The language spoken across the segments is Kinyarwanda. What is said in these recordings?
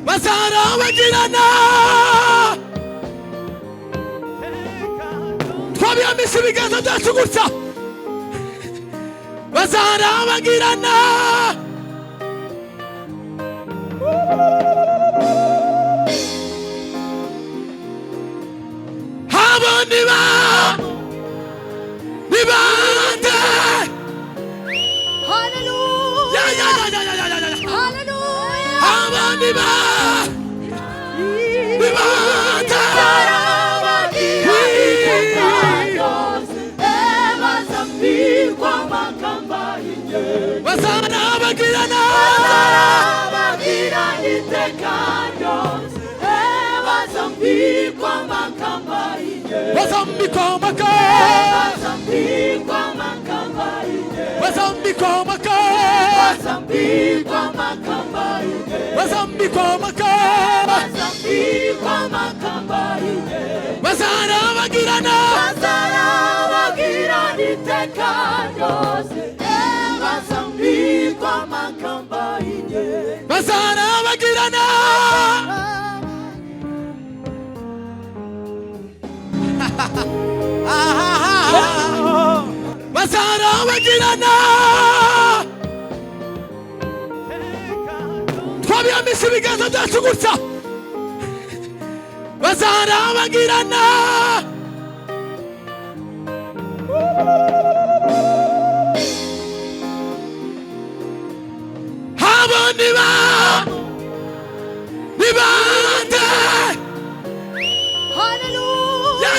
bazarabagirana twabiyambise ibiganza byacu gutya bazarabagirana abandi nibande haleluya haleluya abandi nibande bazarabagirana twabiyambise ibiganza byacu gutya bazarabagirana abandi nibande haleluya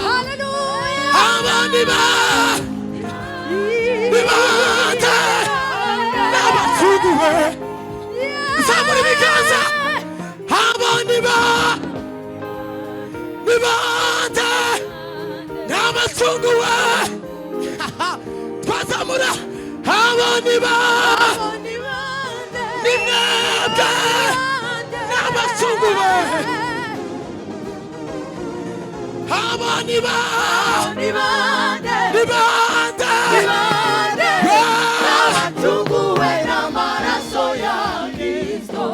haleluya abandi nibande n'abasuguwe zamura ibiganza abandi nibande n'abasuguwe twazamura abandi nimwebwe n'abasuguwe abandi nibande n'abasuguwe n'amaraso ya Kristo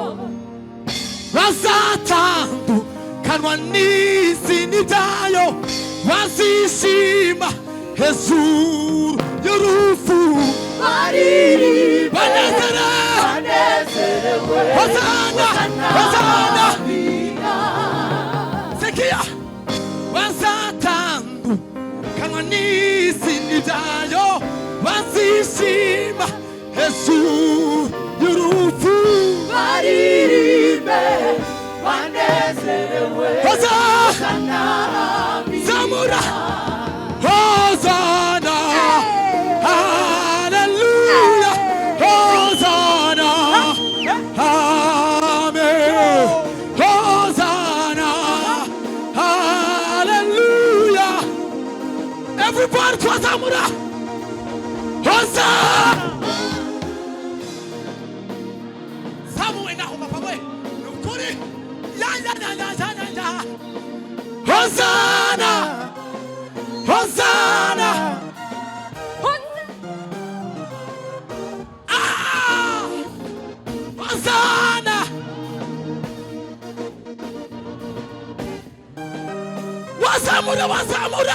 bazatandukanwa n'izina ryayo bazishima hejuru y'urupfu banezerewe hosana sekiya bazatandukanwa n'izina ryayo bazishima hejuru y'urupfu banezerewe hosana zamura hosana haleluya hosana amen hosana haleluya everybody twazamura hosana samuwe naho papawe nukuri ya hosana hosana hosana wazamura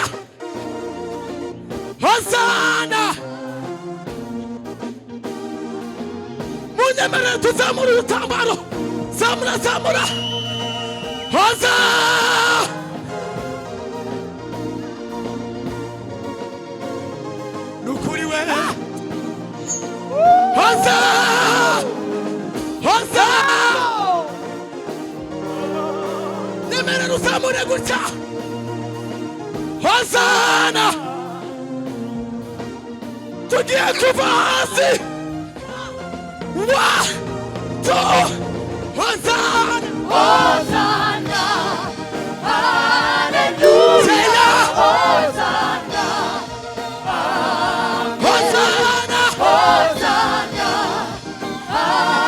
hosana munyemere tuzamura urutambaro zamura hosana nukuri we hosana nemere ruzamure gutya hosana tugiye kuva hasi 1 2 hosana haleluya hosana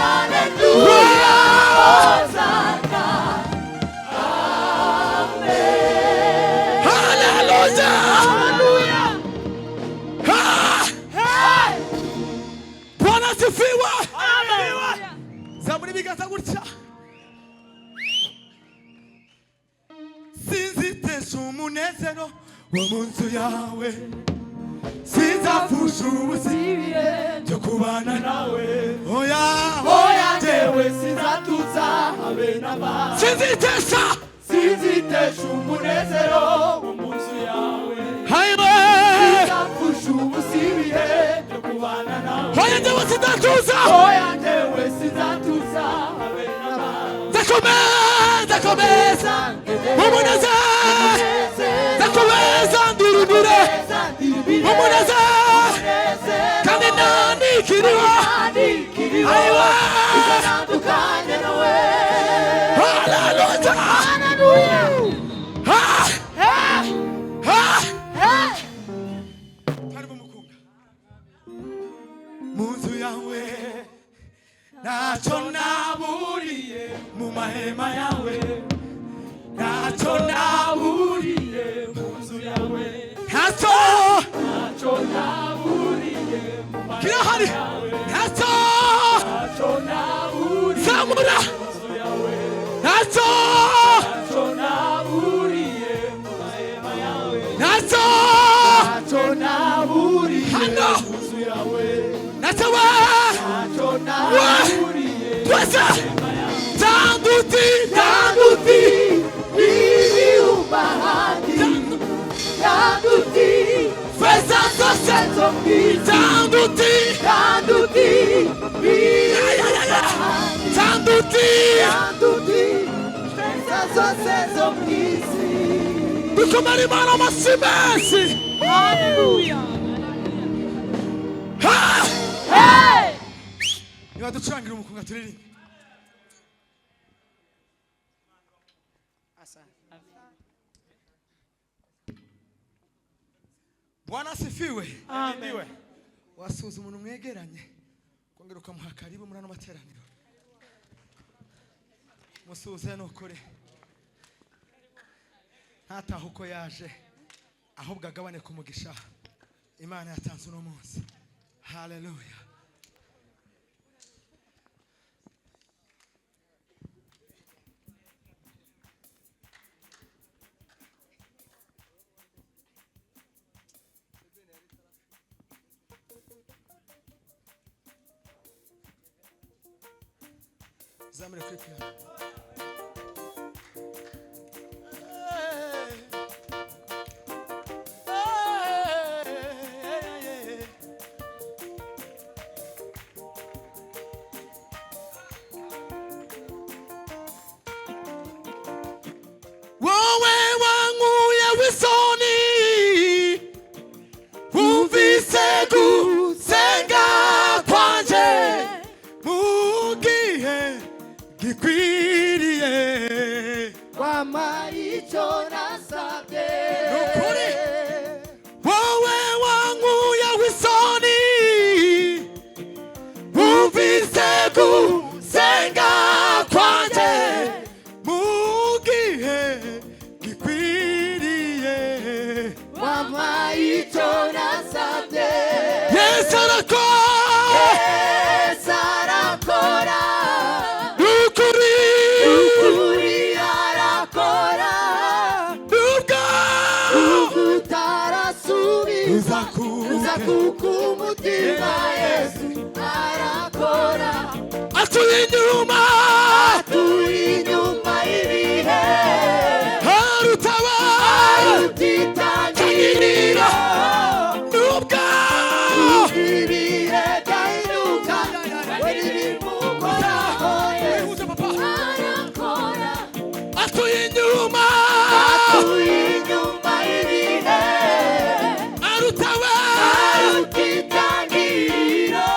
haleluya hosana amen haleluya asifiwe. Amen. Zamuri bigaza gutya. Sinzitesha umunezero wo mu nzu yawe, sinzapfusha ubuzima byo kubana nawe. Oya Jewe sinzatuza habe naba. Sinzitesha umunezero wo mu nzu yawe, sinzapfusha ubuzima byo kubana nawe. Oya jewe sinzatuza habe naba. Ndakomeza umunezero, ndakomeza ndirundure umunezero, kandi nanikiriho. Aiwa Izanandukanye nawe. Hallelujah. Karibu mukunda mu nzu yawe, ntacyo naburiye mu mahema yawe, ntacyo naburiye mu nzu yawe, ntacyo naburiye mu kirahari, ntacyo naburiye zamura, mu nzu yawe, ntacyo naburiye mu mahema yawe, ntacyo naburiye hano, mu nzu yawe, ntacyo naburiye twese tanduti ibiumba hadi tanduti feza zose tanduti feza zose zo mwisi. dukomere Imana amashyi menshi. Hallelujah. Hey! Niba ducurangira umukunga turirimbe. Bwana asifiwe. Amen. Wasuza umuntu mwegeranye kongera ukamuha karibu muri ano materaniro. Musuze nukuri ntataha uko yaje, ahubwo agabane ku mugisha Imana yatanze uno munsi. Hallelujah. Zamure kuri piano. Wowe wankuye w'isoni, wumvise gusenga kwanje mu gihe gikwiriye. Wampaye icyo nasabye. Nukuri wowe wankuye w'isoni, wumvise gusenga kwanje mu gihe gikwiriye. Wampaye icyo nasabye. Yesu arakora, Yesu arakora. nukuri Ukuri arakora. nubwo utarasubiza uza kuko umutima Yesu arakora. atuye inyuma y'ibihe harutaba arutitangirira nubwo ibihe byahinduka we n'ibimukoraho Yesu arakora. atuye inyuma y'ibihe arutaba arutitangirira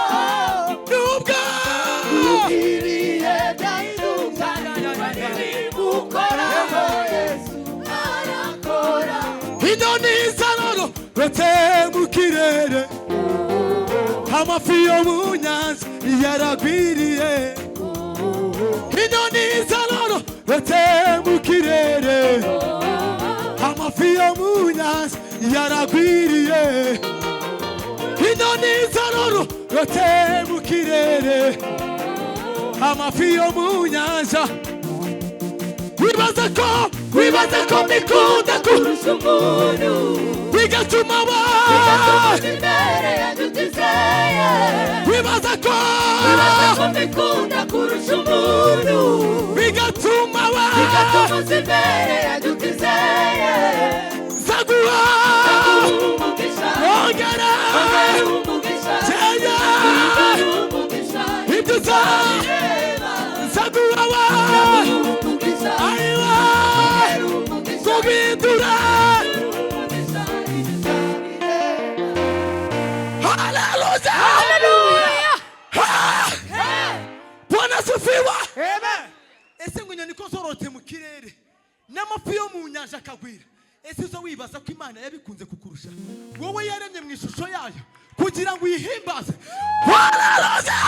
nubwo ibihe byahinduka we n'ibimukoraho Yesu arakora. inyoni zarororotse mu kirere, amafi yo mu nyanja yaragwiriye. Inyoni zarororotse mu kirere, amafi yo mu nyanja yaragwiriye. Inyoni zarororotse ruteye mu kirere amafi yo mu nyanja wibaza ko mbikunda kurusha umuntu bigatuma imbere yanjye utizeye wibaza ko mbikunda kurusha umuntu bigatuma uza imbere yanjye utizeye zaguha umugisha ongera umugisha zeya umugisha ibyo zaguha umugisha ayiwa kubindura haleluya Bwana asifiwe ese ngo inyoni ko zororotse mu kirere n'amafi yo mu nyanja akagwira ese uzo wibaza ko Imana yabikunze kukurusha wowe yaremye mu ishusho yayo kugira ngo uyihimbaze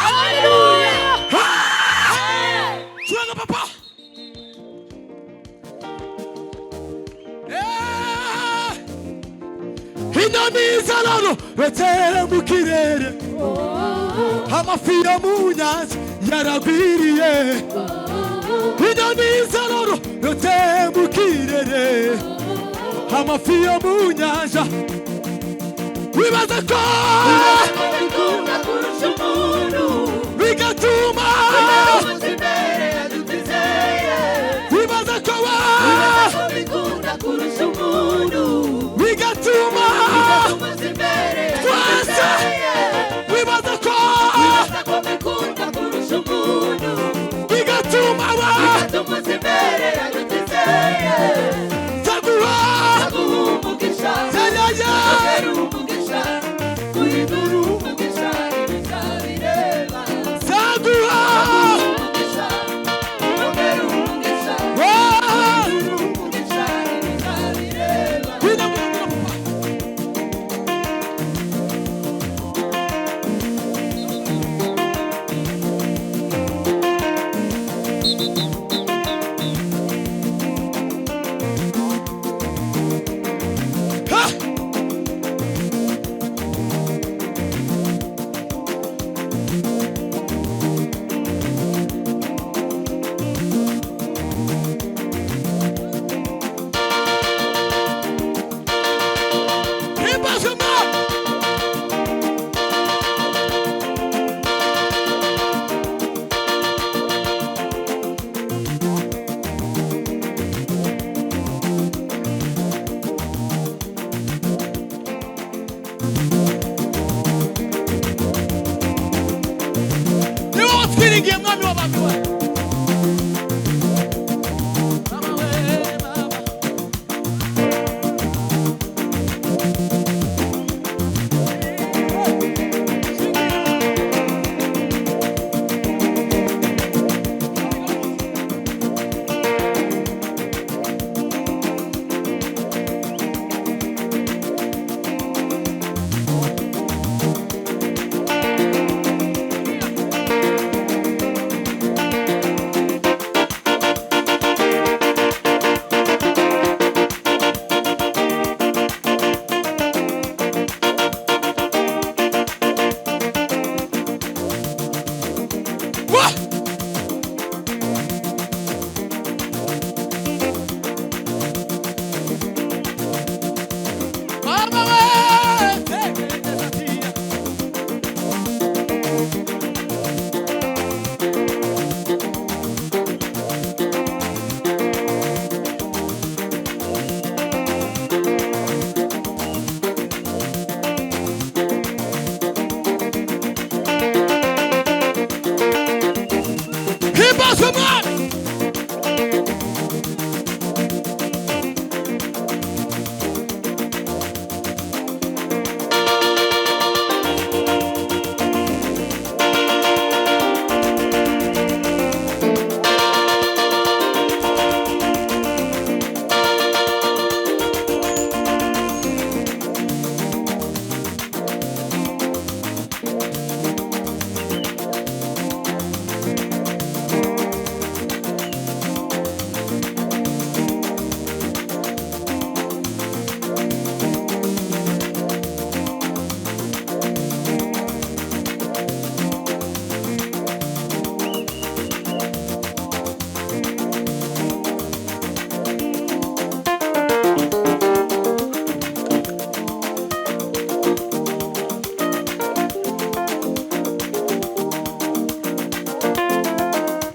haleluya Chunga papa inyoni z'alano ruteye mu kirere amafi yo mu nyanja yaragwiriye inyoni z'alano ruteye mu kirere amafi yo mu nyanja wibaza ko mbikunda kurusha umuntu bigatuma uza imbere yanjye utizeye wibaza ko mbikunda kurusha umuntu bigatuma uza imbere yanjye twese utizeye wibaza ko mbikunda kurusha umuntu bigatuma uza imbere yanjye utizeye zaguha umugisha zayaya umugisha guhindura umugisha ibizabireba zaguha umugisha ongera umugisha Wow! umugisha ibizabireba Ha! Himbaza Imana! Ni wowe watwiringiye mwami w'abami we Mama we, mama. What?